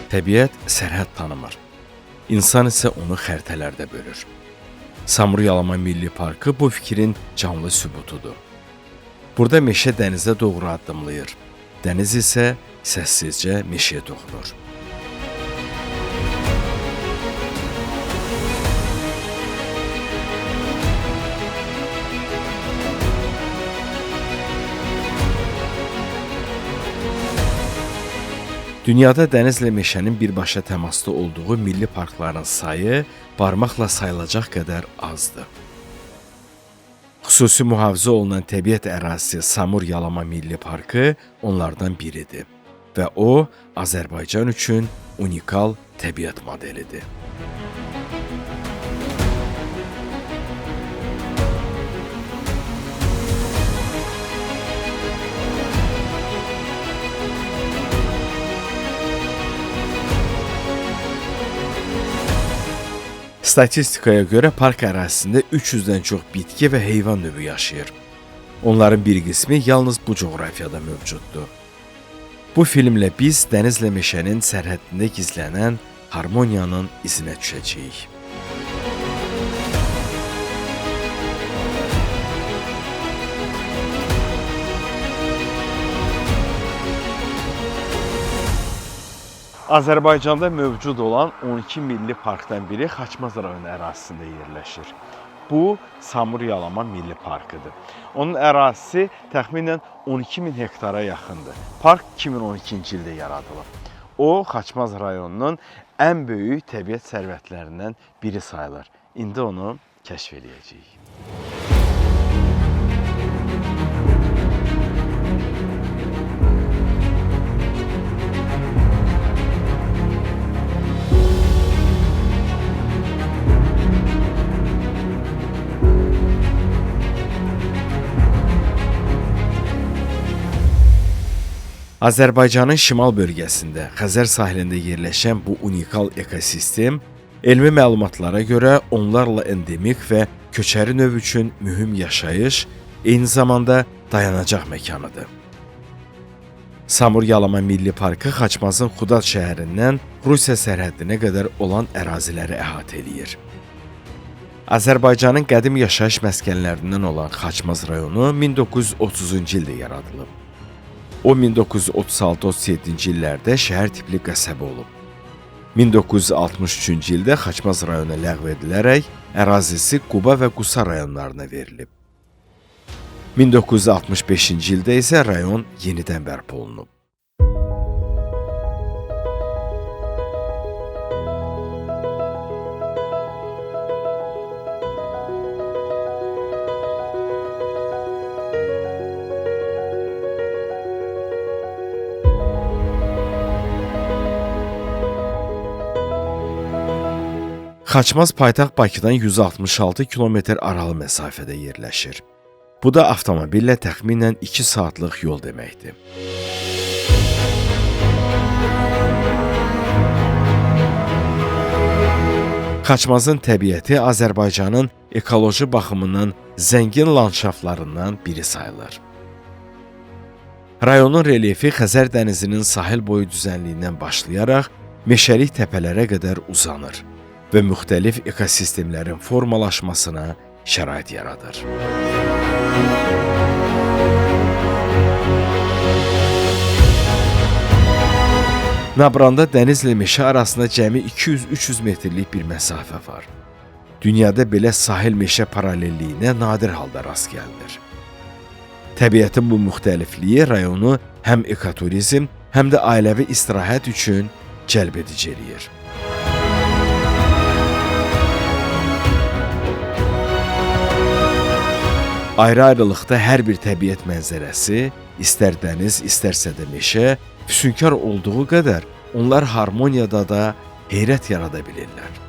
Təbiət sərhəd tanımır. İnsan isə onu xəritələrdə bölür. Samur-Yalama Milli Parkı bu fikrin canlı sübutudur. Burada meşə dənizə doğru addımlayır. Dəniz isə səssizcə meşəyə toxunur. Dünyada dənizlə meşənin birbaşa təmasda olduğu milli parkların sayı barmaqla sayılacaq qədər azdır. Xüsusi mühafizə olunan təbiət ərazisi Samur-Yalama Milli Parkı onlardan biridir və o, Azərbaycan üçün unikal təbiət modelidir. Statistikaya görə park ərazisində 300-dən çox bitki və heyvan növü yaşayır. Onların bir qismi yalnız bu coğrafiyada mövcuddur. Bu filmlə biz dənizlə meşənin sərhəddində gizlənən harmoniyanın izinə düşəcəyik. Azərbaycanda mövcud olan 12 milli parkdan biri Xaçmaz rayonu ərazisində yerləşir. Bu, Samur-Yalama Milli Parkıdır. Onun ərazisi təxminən 12.000 hektara yaxındır. Park 2012-ci ildə yaradılıb. O, Xaçmaz rayonunun ən böyük təbiət sərvətlərindən biri sayılır. İndi onu kəşf edəcəyik. Azərbaycanın şimal bölgəsində, Xəzər sahilində yerləşən bu unikal ekosistem, elmi məlumatlara görə onlarla endemik və köçəri növ üçün mühüm yaşayış, eyni zamanda dayanacaq məkanıdır. Samur-Yalama Milli Parkı Xaçmazın Xudad şəhərindən Rusiya sərhəddinə qədər olan əraziləri əhatə eləyir. Azərbaycanın qədim yaşayış məskənlərindən olan Xaçmaz rayonu 1930-cu ildə yaradılıb. O, 1936-37-ci illərdə şəhər tipli qəsəbə olub. 1963-cü ildə Xaçmaz rayonu ləğv edilərək ərazisi Quba və Qusa rayonlarına verilib. 1965-ci ildə isə rayon yenidən bərpa olunub. Xaçmaz paytaxt Bakıdan 166 kilometr aralı məsafədə yerləşir. Bu da avtomobillə təxminən 2 saatlıq yol deməkdir. Xaçmazın təbiəti Azərbaycanın ekoloji baxımından zəngin landşaftlarından biri sayılır. Rayonun relyefi Xəzər dənizinin sahil boyu düzənliyindən başlayaraq meşəlik təpələrə qədər uzanır və müxtəlif ekosistemlərin formalaşmasına şərait yaradır. Nabranda dənizlə meşə arasında cəmi 200-300 metrlik bir məsafə var. Dünyada belə sahil meşə paralelliyinə nadir halda rast gəlinir. Təbiətin bu müxtəlifliyi rayonu həm ekoturizm, həm də ailəvi istirahət üçün cəlb edici eləyir. Ayrı-ayrılıqda hər bir təbiət mənzərəsi, istər dəniz, istərsə də meşə, füsunkar olduğu qədər onlar harmoniyada da heyrət yarada bilirlər.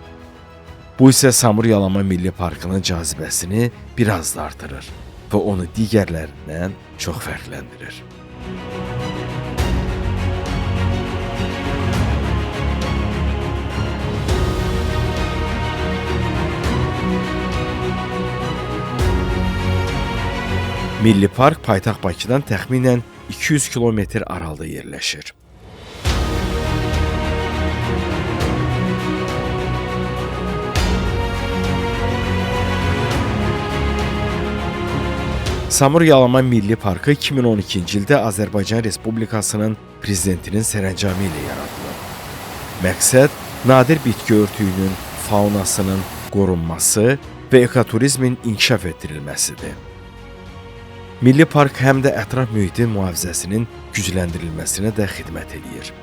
Bu isə Samur-Yalama Milli Parkının cazibəsini biraz da artırır və onu digərlərindən çox fərqləndirir. Milli Park paytaxt Bakıdan təxminən 200 kilometr aralıda yerləşir. Samur Yalaman Milli Parkı 2012-ci ildə Azərbaycan Respublikasının prezidentinin sərəncamı ilə yaradılıb. Məqsəd nadir bitki örtüyünün, faunasının qorunması və ekoturizmin inkişaf etdirilməsidir. Milli Park həm də ətraf mühitin mühafizəsinin gücləndirilməsinə də xidmət edir.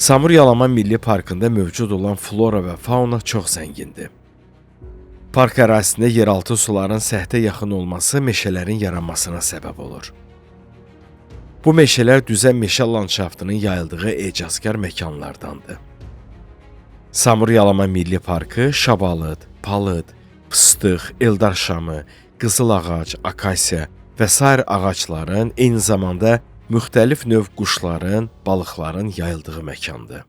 Samur Yalaman Milli Parkında mövcud olan flora və fauna çox zəngindir. Park ərazisində yeraltı suların səthə yaxın olması meşələrin yaranmasına səbəb olur. Bu meşələr düzən meşə landşaftının yayıldığı ecazkar məkanlardandır. Samur Yalaman Milli Parkı şabalıd, palıd, fıstıq, eldar şamı, qızıl ağac, akasiya və sair ağacların, eyni zamanda müxtəlif növ quşların, balıqların yayıldığı məkandır.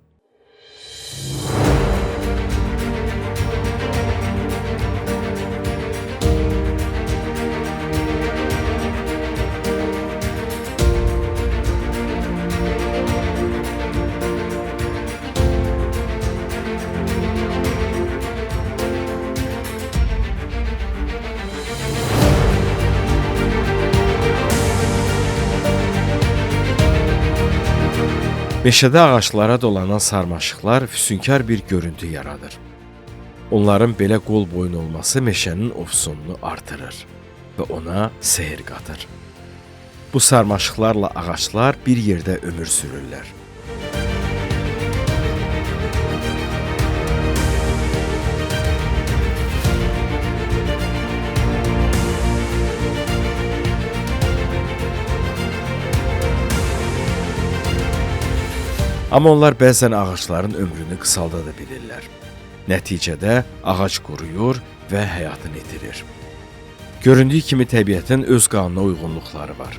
Meşədə ağaclara dolanan sarmaşıqlar füsunkar bir görüntü yaradır. Onların belə qol boyun olması meşənin ofsununu artırır və ona sehir qatır. Bu sarmaşıqlarla ağaclar bir yerdə ömür sürürlər. Amma onlar bəzən ağacların ömrünü qısalda da bilirlər. Nəticədə ağac quruyur və həyatını itirir. Göründüyü kimi təbiətin öz qanuna uyğunluqları var.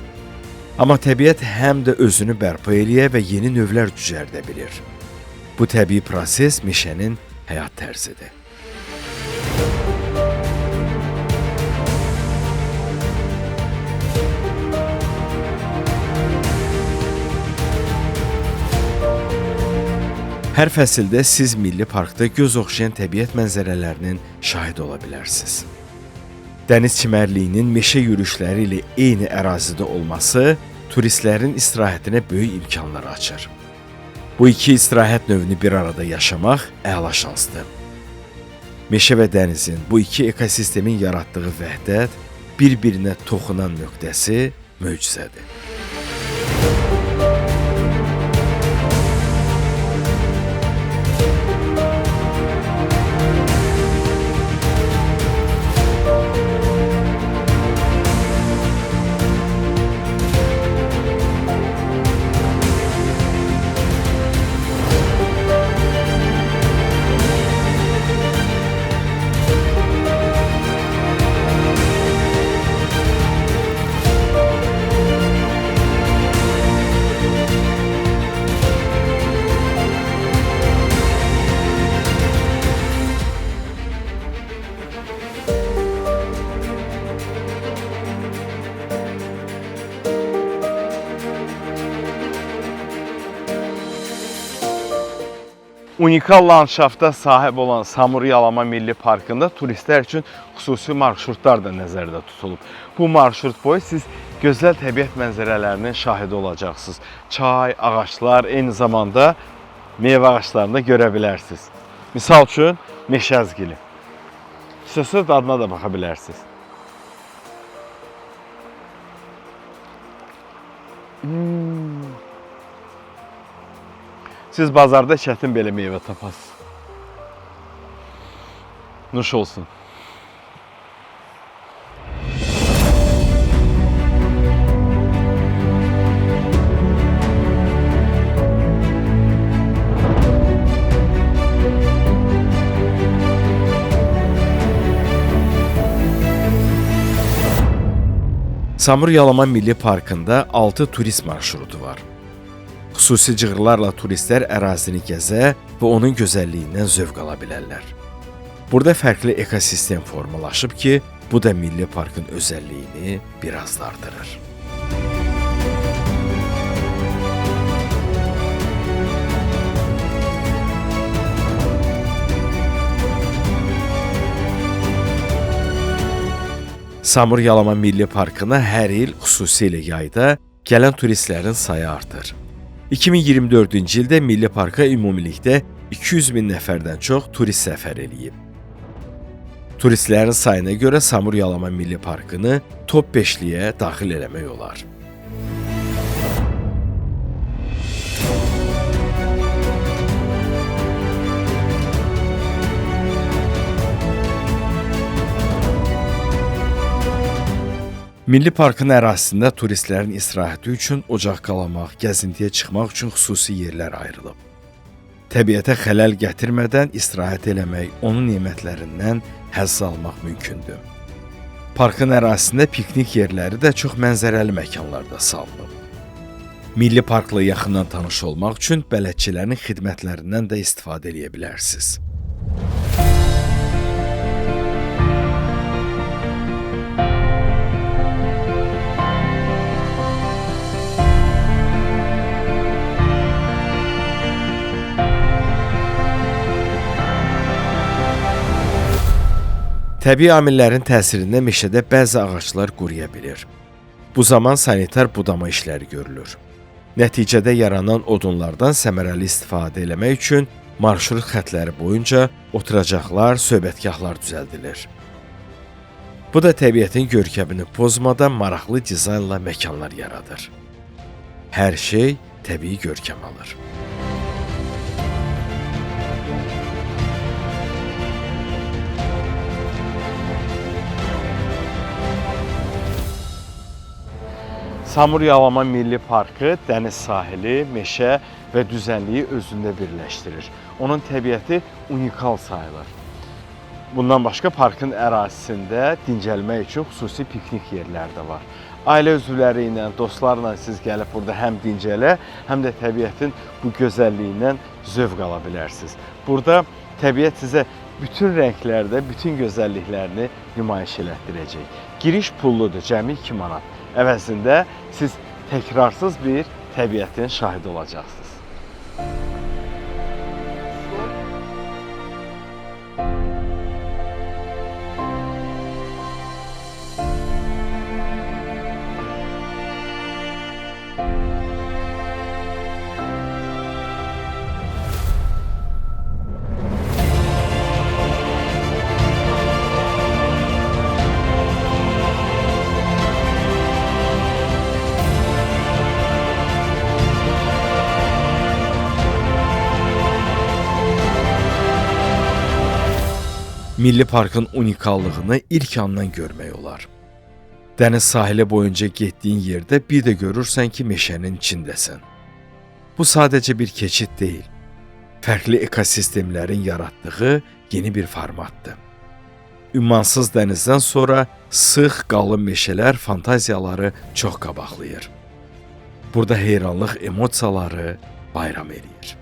Amma təbiət həm də özünü bərpa eləyə və yeni növlər düzəldə bilir. Bu təbii proses meşənin həyat tərzidir. Hər fəsildə siz Milli Parkda göz oxşayan təbiət mənzərələrinin şahid ola bilərsiniz. Dəniz çimərliyinin meşə yürüyüşləri ilə eyni ərazidə olması turistlərin istirahətinə böyük imkanlar açır. Bu iki istirahət növünü bir arada yaşamaq əla şansdır. Meşə və dənizin bu iki ekosistemin yaratdığı vəhdət bir-birinə toxunan nöqtəsi möcüzədir. Unikal landşafta sahib olan Samur Yalaman Milli Parkında turistlər üçün xüsusi marşrutlar da nəzərdə tutulub. Bu marşrut boyu siz gözəl təbiət mənzərələrinin şahidi olacaqsınız. Çay, ağaçlar, eyni zamanda meyvə ağaçlarını da görə bilərsiniz. Misal üçün, meşəzgili. İstəsəz dadına da baxa bilərsiniz. Siz bazarda çətin belə meyvə tapasınız. Nuş olsun. Samur Yalaman Milli Parkında 6 turist marşrutu var. Xüsusi cığırlarla turistlər ərazini gəzə və onun gözəlliyindən zövq ala bilərlər. Burada fərqli ekosistem formalaşıb ki, bu da milli parkın özəlliyini biraz da artırır. Samur Yalama Milli Parkına hər il, xüsusilə yayda, gələn turistlərin sayı artır. 2024-cü ildə Milli Parka ümumilikdə 200 min nəfərdən çox turist səfər eləyib. Turistlərin sayına görə Samur Yalama Milli Parkını top 5-liyə daxil eləmək olar. Milli Parkın ərazisində turistlərin istirahəti üçün ocaq qalamaq, gəzintiyə çıxmaq üçün xüsusi yerlər ayrılıb. Təbiətə xələl gətirmədən istirahət eləmək, onun nemətlərindən həzz almaq mümkündür. Parkın ərazisində piknik yerləri də çox mənzərəli məkanlarda salınıb. Milli Parkla yaxından tanış olmaq üçün bələdçilərin xidmətlərindən də istifadə edə bilərsiniz. Təbii amillərin təsirində meşədə bəzi ağaclar quruya bilir. Bu zaman sanitar budama işləri görülür. Nəticədə yaranan odunlardan səmərəli istifadə eləmək üçün marşrut xətləri boyunca oturacaqlar, söhbətgahlar düzəldilir. Bu da təbiətin görkəmini pozmadan maraqlı dizaynla məkanlar yaradır. Hər şey təbii görkəm alır. Samur Yalama Milli Parkı dəniz sahili, meşə və düzənliyi özündə birləşdirir. Onun təbiəti unikal sayılır. Bundan başqa parkın ərazisində dincəlmək üçün xüsusi piknik yerləri də var. Ailə üzvləri ilə, dostlarla siz gəlib burada həm dincələ, həm də təbiətin bu gözəlliyindən zövq ala bilərsiniz. Burada təbiət sizə bütün rənglərdə, bütün gözəlliklərini nümayiş elətdirəcək. Giriş pulludur, cəmi 2 manat. Əvəzində siz təkrarsız bir təbiətin şahidi olacaqsınız. Milli Parkın unikallığını ilk andan görmək olar. Dəniz sahili boyunca getdiyin yerdə bir də görürsən ki, meşənin içindəsən. Bu sadəcə bir keçid deyil, fərqli ekosistemlərin yaratdığı yeni bir formatdır. Ümmansız dənizdən sonra sıx, qalın meşələr fantaziyaları çox qabaqlayır. Burada heyranlıq emosiyaları bayram eləyir.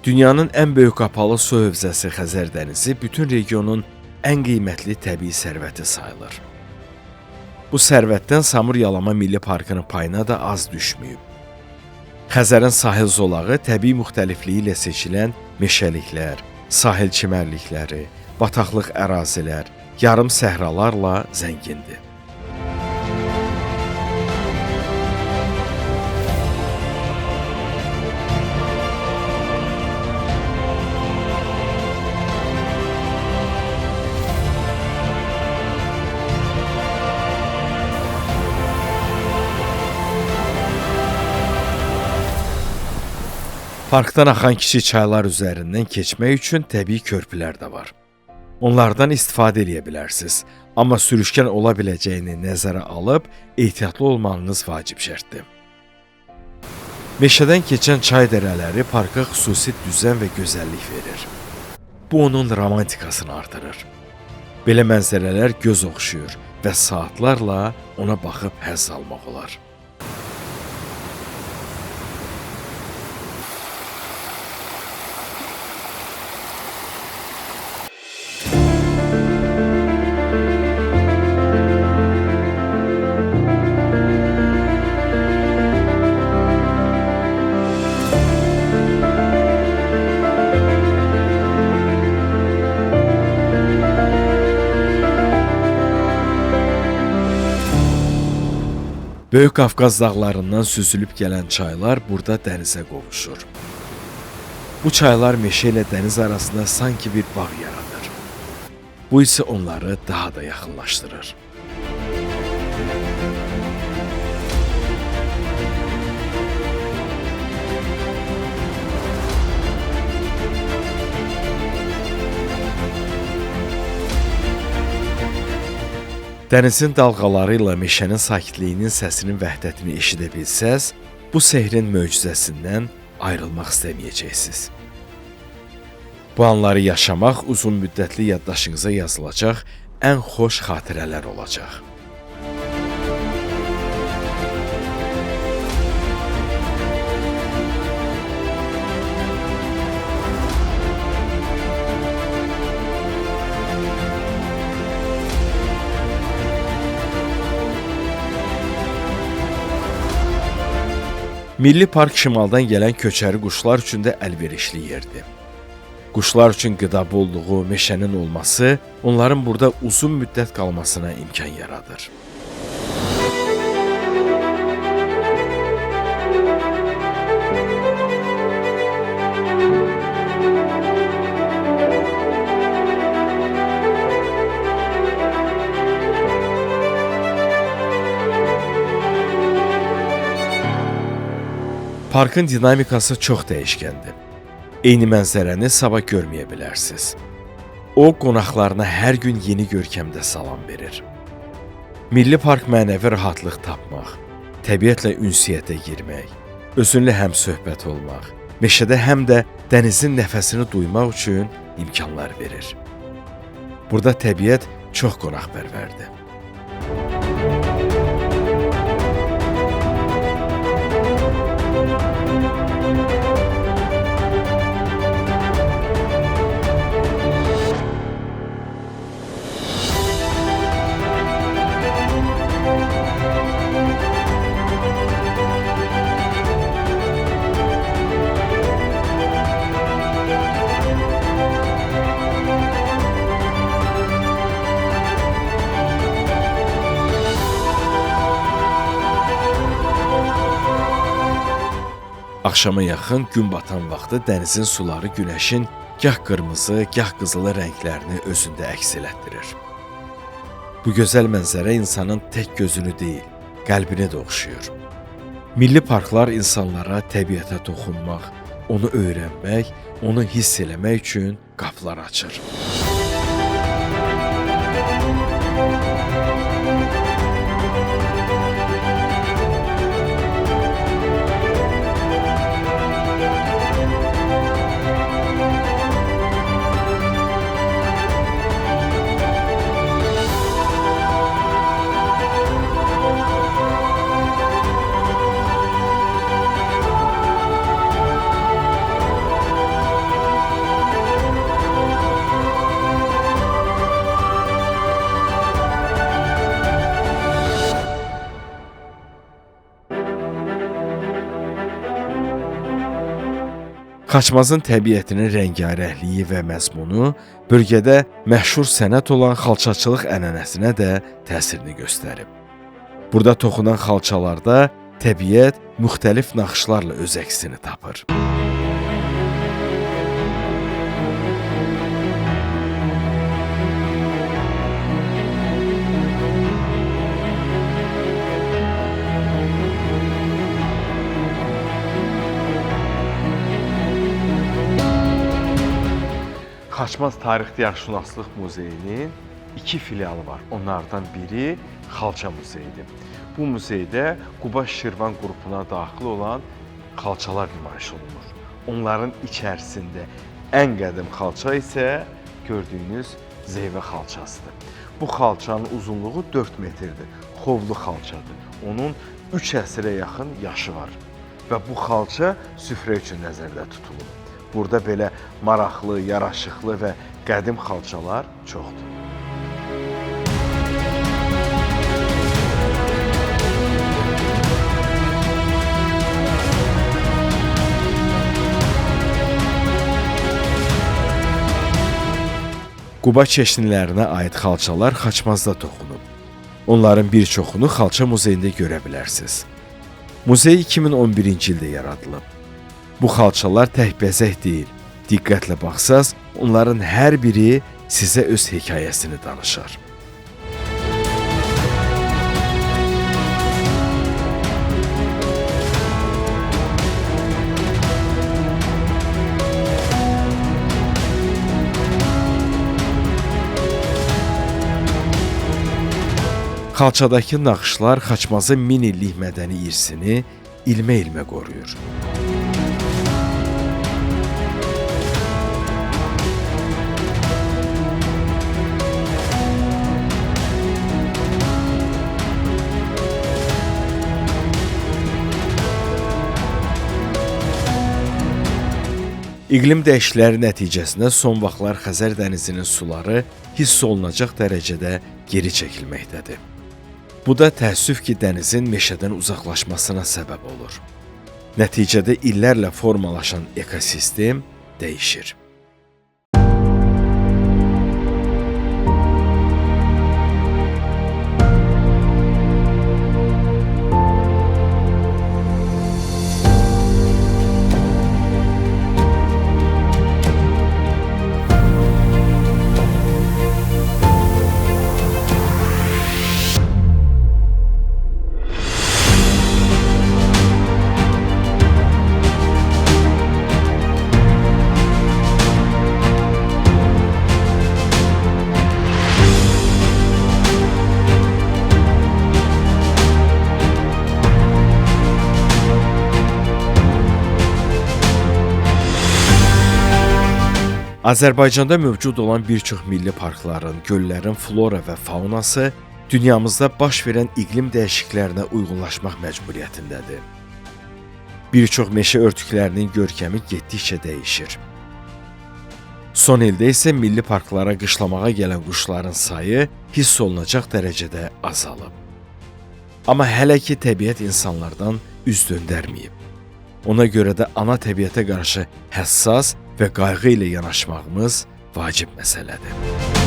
Dünyanın ən böyük qapalı su hövzəsi Xəzər dənizi bütün regionun ən qiymətli təbii sərvəti sayılır. Bu sərvətdən Samur Yalama Milli Parkının payına da az düşməyib. Xəzərin sahil zolağı təbii müxtəlifliyi ilə seçilən meşəliklər, sahil çimərlikləri, bataqlıq ərazilər, yarım səhralarla zəngindir. Parkdan axan kiçik çaylar üzərindən keçmək üçün təbii körpülər də var. Onlardan istifadə edə bilərsiniz, amma sürüşkən ola biləcəyini nəzərə alıb ehtiyatlı olmanız vacib şərtdir. Meşədən keçən çay dərələri parka xüsusi düzən və gözəllik verir. Bu onun romantikasını artırır. Belə mənzərələr göz oxşuyur və saatlarla ona baxıb həzz almaq olar. Böyük Qafqaz dağlarından süzülüb gələn çaylar burada dənizə qovuşur. Bu çaylar meşə ilə dəniz arasında sanki bir bağ yaradır. Bu isə onları daha da yaxınlaşdırır. Dənizin dalğaları ilə meşənin sakitliyinin səsinin vəhdətini eşidə bilsəz, bu sehrin möcüzəsindən ayrılmaq istəməyəcəksiniz. Bu anları yaşamaq uzun müddətli yaddaşınıza yazılacaq ən xoş xatirələr olacaq. Milli park şimaldan gələn köçəri quşlar üçün də əlverişli yerdir. Quşlar üçün qida bolluğu, meşənin olması onların burada uzun müddət qalmasına imkan yaradır. Parkın dinamikası çox dəyişkəndir. Eyni mənzərəni sabah görməyə bilərsiniz. O, qonaqlarına hər gün yeni görkəmdə salam verir. Milli park mənəvi rahatlıq tapmaq, təbiətlə ünsiyyətə girmək, özünlə həm söhbət olmaq, meşədə həm də dənizin nəfəsini duymaq üçün imkanlar verir. Burada təbiət çox qonaqpərvərdir. Axşama yaxın gün batan vaxtı dənizin suları günəşin gah qırmızı, gah qızılı rənglərini özündə əks elətdirir. Bu gözəl mənzərə insanın tək gözünü deyil, qəlbini də oxşuyur. Milli parklar insanlara təbiətə toxunmaq, onu öyrənmək, onu hiss eləmək üçün qapılar açır. Xaçmazın təbiətinin rəngarəngliyi və məzmunu bölgədə məşhur sənət olan xalçaçılıq ənənəsinə də təsirini göstərib. Burada toxunan xalçalarda təbiət müxtəlif naxışlarla öz əksini tapır. Xaçmaz Tarix-Diyarşünaslıq Muzeyinin 2 filialı var. Onlardan biri Xalça Muzeyidir. Bu muzeydə Quba Şirvan qrupuna daxil olan xalçalar nümayiş olunur. Onların içərisində ən qədim xalça isə gördüyünüz zeyvə xalçasıdır. Bu xalçanın uzunluğu 4 metrdir. Xovlu xalçadır. Onun 3 əsrə yaxın yaşı var və bu xalça süfrə üçün nəzərdə tutulur. Burada belə maraqlı, yaraşıqlı və qədim xalçalar çoxdur. Quba çeşnilərinə aid xalçalar Xaçmazda toxunub. Onların bir çoxunu Xalça Muzeyində görə bilərsiniz. Muzey 2011-ci ildə yaradılıb. Bu xalçalar tək bəzək deyil. Diqqətlə baxsaz, onların hər biri sizə öz hekayəsini danışar. Xalçadakı naxışlar Xaçmazın 1000 illik mədəni irsini ilmə-ilmə qoruyur. İqlim dəyişiklikləri nəticəsində son vaxtlar Xəzər dənizinin suları hiss olunacaq dərəcədə geri çəkilməkdədir. Bu da təəssüf ki, dənizin meşədən uzaqlaşmasına səbəb olur. Nəticədə illərlə formalaşan ekosistem dəyişir. Azərbaycanda mövcud olan bir çox milli parkların, göllərin flora və faunası dünyamızda baş verən iqlim dəyişikliklərinə uyğunlaşmaq məcburiyyətindədir. Bir çox meşə örtüklərinin görkəmi getdikcə dəyişir. Son ildə isə milli parklara qışlamağa gələn quşların sayı hiss olunacaq dərəcədə azalıb. Amma hələ ki təbiət insanlardan üz döndərməyib. Ona görə də ana təbiətə qarşı həssas və qayğı ilə yanaşmağımız vacib məsələdir.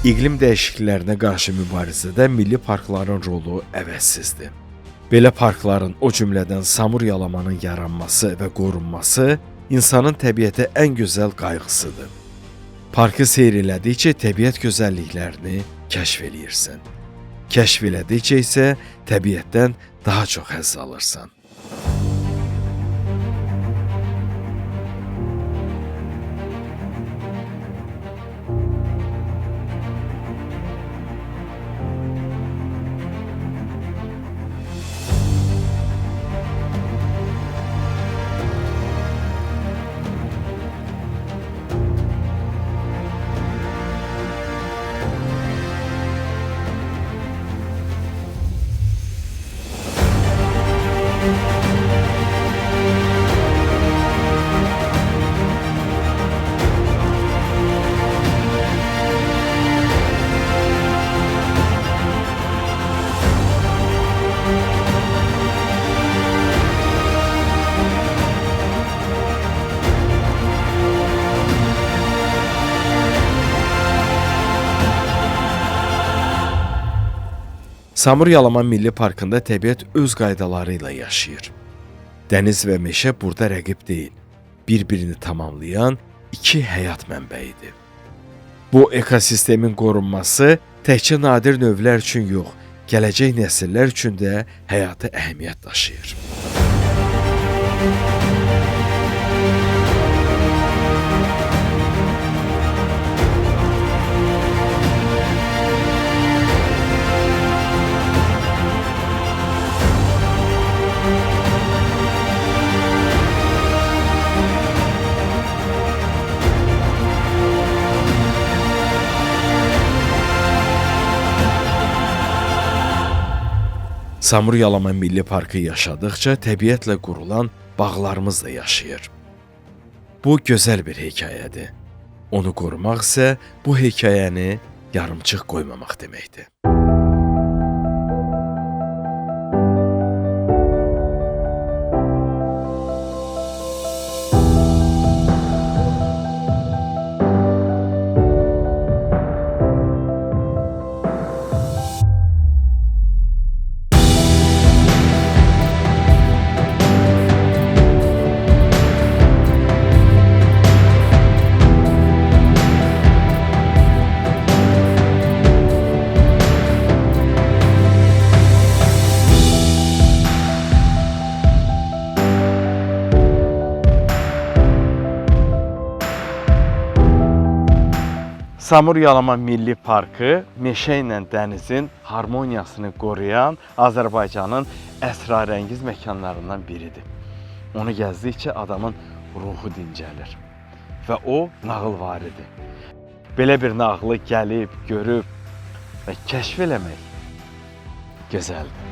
İqlim dəyişikliklərinə qarşı mübarizədə milli parkların rolu əvəzsizdir. Belə parkların, o cümlədən samur yalamanın yaranması və qorunması insanın təbiətə ən gözəl qayğısıdır. Parkı seyr elədikcə təbiət gözəlliklərini kəşf eləyirsən. Kəşf elədikcə isə təbiətdən daha çox həzz alırsan. Samur Yalaman Milli Parkında təbiət öz qaydaları ilə yaşayır. Dəniz və meşə burada rəqib deyil, bir-birini tamamlayan iki həyat mənbəyidir. Bu ekosistemin qorunması təkcə nadir növlər üçün yox, gələcək nəsillər üçün də həyati əhəmiyyət daşıyır. Samur Yalaman Milli Parkı yaşadıkça təbiətlə qurulan bağlarımız da yaşayır. Bu gözəl bir hekayədir. Onu qorumaq isə bu hekayəni yarımçıq qoymamaq deməkdir. Samur Yalaman Milli Parkı meşə ilə dənizin harmoniyasını qoruyan Azərbaycanın əsrarəngiz məkanlarından biridir. Onu gəzdikcə adamın ruhu dincəlir və o nağılvaridir. Belə bir nağılı gəlib, görüb və kəşf eləmək gözəldir.